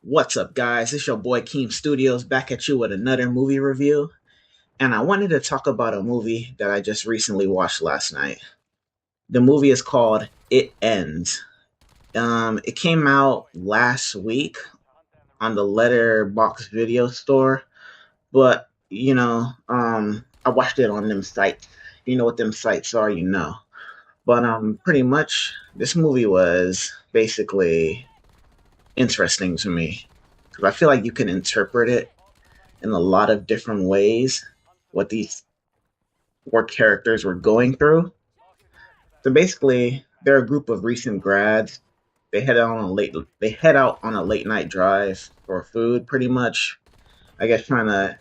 What's up, guys? It's your boy KeemStudios back at you with another movie review. And I wanted to talk about a movie that I just recently watched last night. The movie is called It Ends. It came out last week on the Letterbox video store, but I watched it on them sites. You know what them sites are, you know. But pretty much this movie was basically interesting to me because I feel like you can interpret it in a lot of different ways what these four characters were going through. So basically, they're a group of recent grads. They head out on a late night drive for food, pretty much. I guess trying to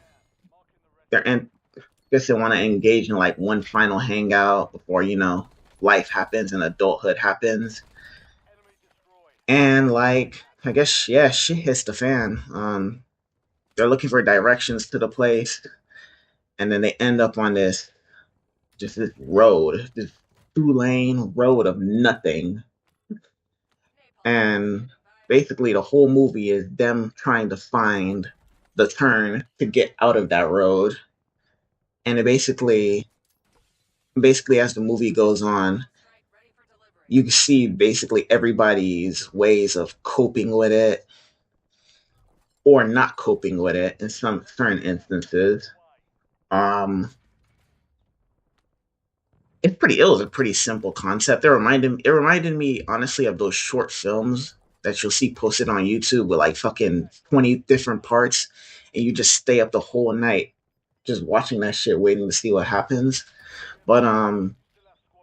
they're in, guess they want to engage in like one final hangout before life happens and adulthood happens. And like I guess yeah, shit hits the fan. They're looking for directions to the place, and then they end up on this road, this 2-lane road of nothing. And basically, the whole movie is them trying to find the turn to get out of that road. And basically, as the movie goes on, you can see basically everybody's ways of coping with it or not coping with it in some certain instances. Um, it was a pretty simple concept. It reminded me honestly of those short films that you'll see posted on YouTube with like fucking 20 different parts, and you just stay up the whole night just watching that shit waiting to see what happens. But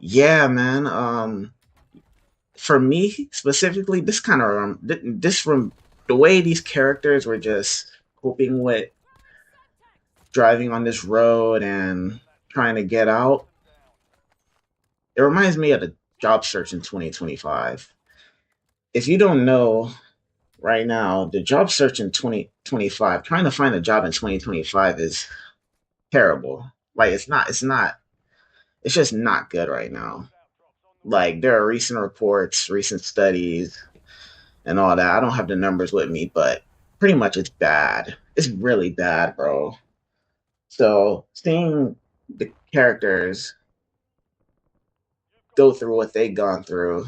yeah, man, for me specifically, this kind of this from the way these characters were just coping with driving on this road and trying to get out. It reminds me of the job search in 2025. If you don't know right now, the job search in 2025, trying to find a job in 2025 is terrible. Like it's just not good right now. Like there are recent reports, recent studies and all that. I don't have the numbers with me, but pretty much it's bad. It's really bad, bro. So seeing the characters go through what they've gone through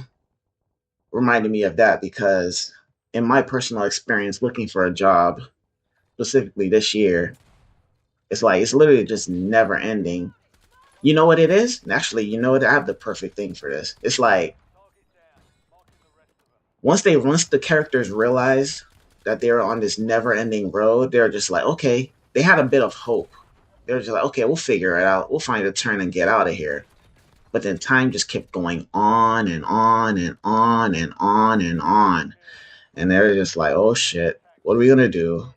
reminded me of that because in my personal experience looking for a job, specifically this year, it's like it's literally just never ending. You know what it is? Actually, you know what? I have the perfect thing for this. It's like once the characters realize that they're on this never ending road, they're just like, okay, they had a bit of hope. They're just like, okay, we'll figure it out. We'll find a turn and get out of here. But then time just kept going on and on and on and on and on. And they're just like, oh shit, what are we gonna do?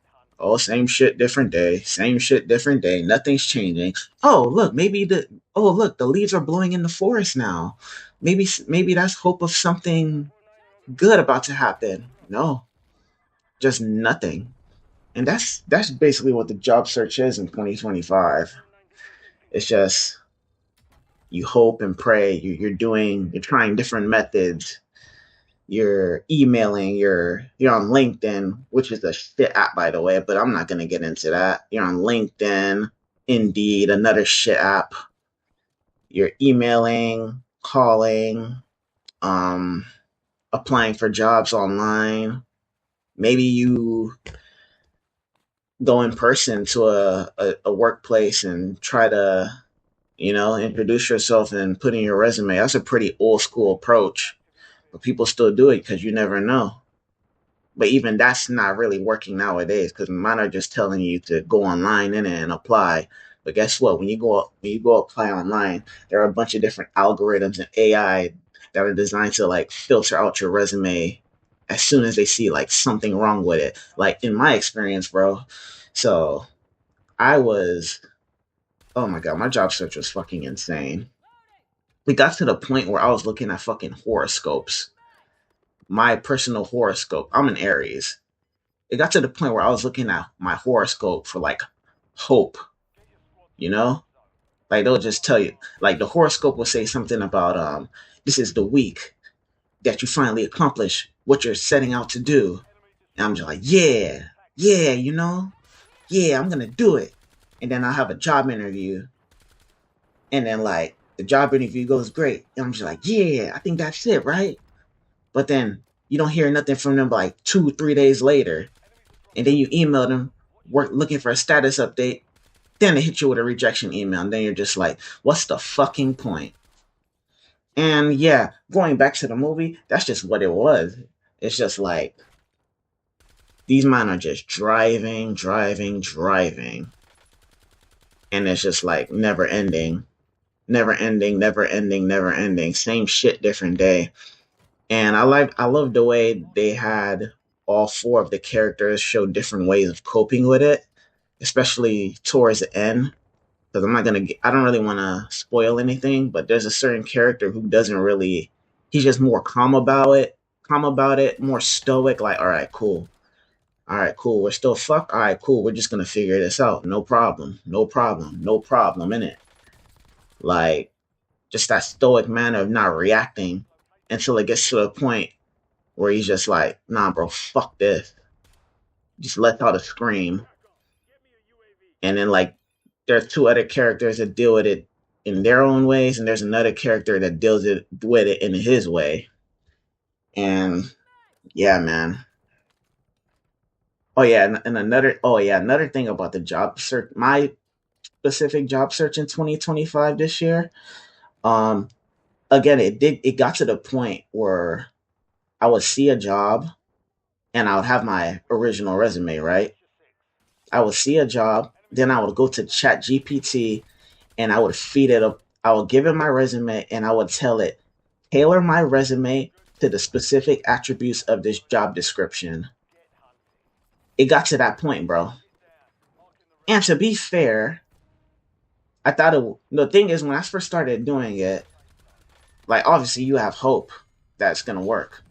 Oh, same shit, different day. Same shit, different day. Nothing's changing. Oh look, the leaves are blowing in the forest now. Maybe that's hope of something good about to happen. No, just nothing. And that's basically what the job search is in 2025. It's just you hope and pray. You're trying different methods. You're emailing, you're on LinkedIn, which is a shit app by the way, but I'm not gonna get into that. You're on LinkedIn, Indeed, another shit app. You're emailing, calling, um, applying for jobs online. Maybe you go in person to a workplace and try to, introduce yourself and put in your resume. That's a pretty old school approach, but people still do it because you never know. But even that's not really working nowadays because mine are just telling you to go online and apply. But guess what? When you go apply online, there are a bunch of different algorithms and AI that are designed to like filter out your resume as soon as they see like something wrong with it. Like in my experience, bro. So I was, oh my god, my job search was fucking insane. We got to the point where I was looking at fucking horoscopes. My personal horoscope. I'm an Aries. It got to the point where I was looking at my horoscope for like hope, you know? Like they'll just tell you, like the horoscope will say something about this is the week that you finally accomplish what you're setting out to do. And I'm just like, yeah, yeah, yeah, I'm gonna do it. And then I'll have a job interview, and then like the job interview goes great, and I'm just like, yeah, I think that's it, right? But then you don't hear nothing from them like 2, 3 days later, and then you email them, work looking for a status update. Then they hit you with a rejection email, and then you're just like, what's the fucking point? And yeah, going back to the movie, that's just what it was. It's just like these men are just driving, driving, driving, and it's just like never ending, never ending, never ending, never ending. Same shit, different day. And I love the way they had all four of the characters show different ways of coping with it, especially towards the end. Because I don't really want to spoil anything, but there's a certain character who doesn't really, he's just more calm about it, more stoic. Like, all right, cool. We're still fucked. All right, cool. We're just gonna figure this out. No problem. No problem. No problem in it. Like just that stoic manner of not reacting until it gets to a point where he's just like, nah, bro, fuck this. Just lets out a scream, and then like there's two other characters that deal with it in their own ways, and there's another character that deals with it in his way. And yeah, man. Oh yeah, and another thing about the job search, my specific job search in 2025 this year. Um, Again, it got to the point where I would see a job and I would have my original resume, right? I would see a job, then I would go to Chat GPT and I would feed it up. I would give it my resume and I would tell it, tailor my resume to the specific attributes of this job description. It got to that point, bro. And to be fair, I thought the thing is when I first started doing it, like obviously you have hope that's gonna work.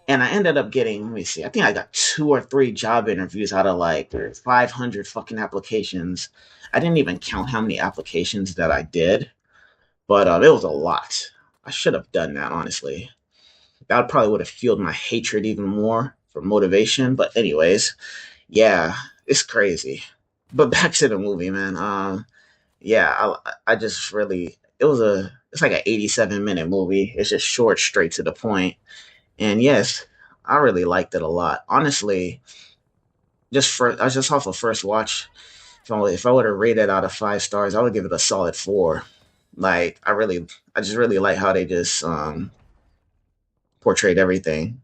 And I ended up getting, let me see, I think I got 2 or 3 job interviews out of like 500 fucking applications. I didn't even count how many applications that I did, but it was a lot. I should have done that, honestly. That probably would have fueled my hatred even more for motivation. But, anyways, yeah, it's crazy. But back to the movie, man. Yeah, I just really, it's like an 87-minute movie. It's just short, straight to the point. And yes, I really liked it a lot. Honestly, I was just off of first watch. If I were to rate it out of 5 stars, I would give it a solid 4. Like I just really like how they just portrayed everything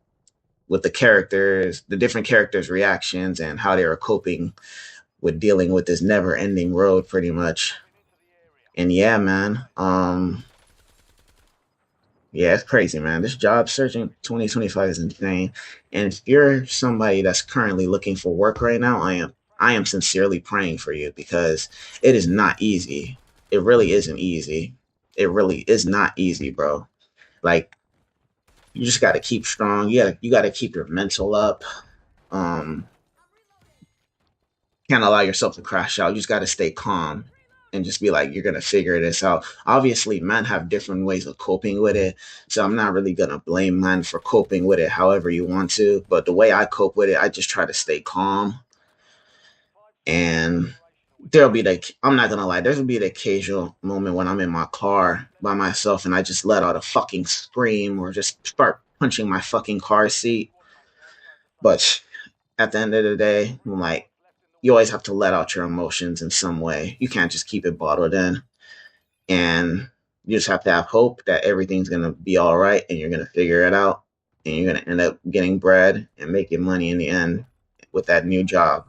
with the characters, the different characters' reactions, and how they were coping with dealing with this never-ending road, pretty much. And yeah, man. Yeah, it's crazy, man. This job searching 2025 is insane. And if you're somebody that's currently looking for work right now, I am sincerely praying for you because it is not easy. It really isn't easy. It really is not easy, bro. Like you just got to keep strong. You got to keep your mental up. Um can't allow yourself to crash out. You just got to stay calm and just be like, you're going to figure this out. Obviously, men have different ways of coping with it. So I'm not really going to blame men for coping with it however you want to. But the way I cope with it, I just try to stay calm. And I'm not going to lie, there'll be the occasional moment when I'm in my car by myself and I just let out a fucking scream or just start punching my fucking car seat. But at the end of the day, I'm like, you always have to let out your emotions in some way. You can't just keep it bottled in. And you just have to have hope that everything's going to be all right and you're going to figure it out and you're going to end up getting bread and making money in the end with that new job.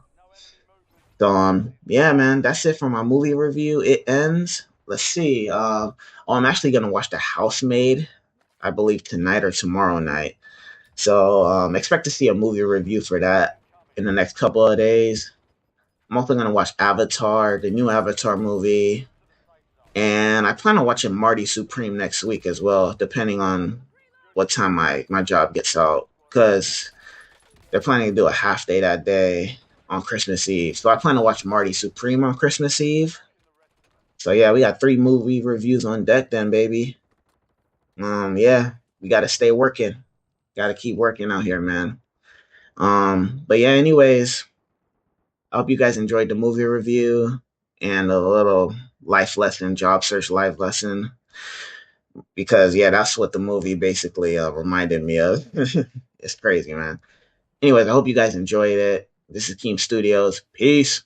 So, yeah, man, that's it for my movie review. It ends. Let's see. I'm actually going to watch The Housemaid, I believe, tonight or tomorrow night. So, expect to see a movie review for that in the next couple of days. I'm also gonna watch Avatar, the new Avatar movie, and I plan on watching Marty Supreme next week as well, depending on what time my job gets out. Because they're planning to do a half day that day on Christmas Eve, so I plan to watch Marty Supreme on Christmas Eve. So yeah, we got 3 movie reviews on deck, then baby. Yeah, we gotta stay working, gotta keep working out here, man. But yeah, anyways, I hope you guys enjoyed the movie review and a little life lesson, job search life lesson, because yeah, that's what the movie basically reminded me of. It's crazy, man. Anyways, I hope you guys enjoyed it. This is Keem Studios. Peace.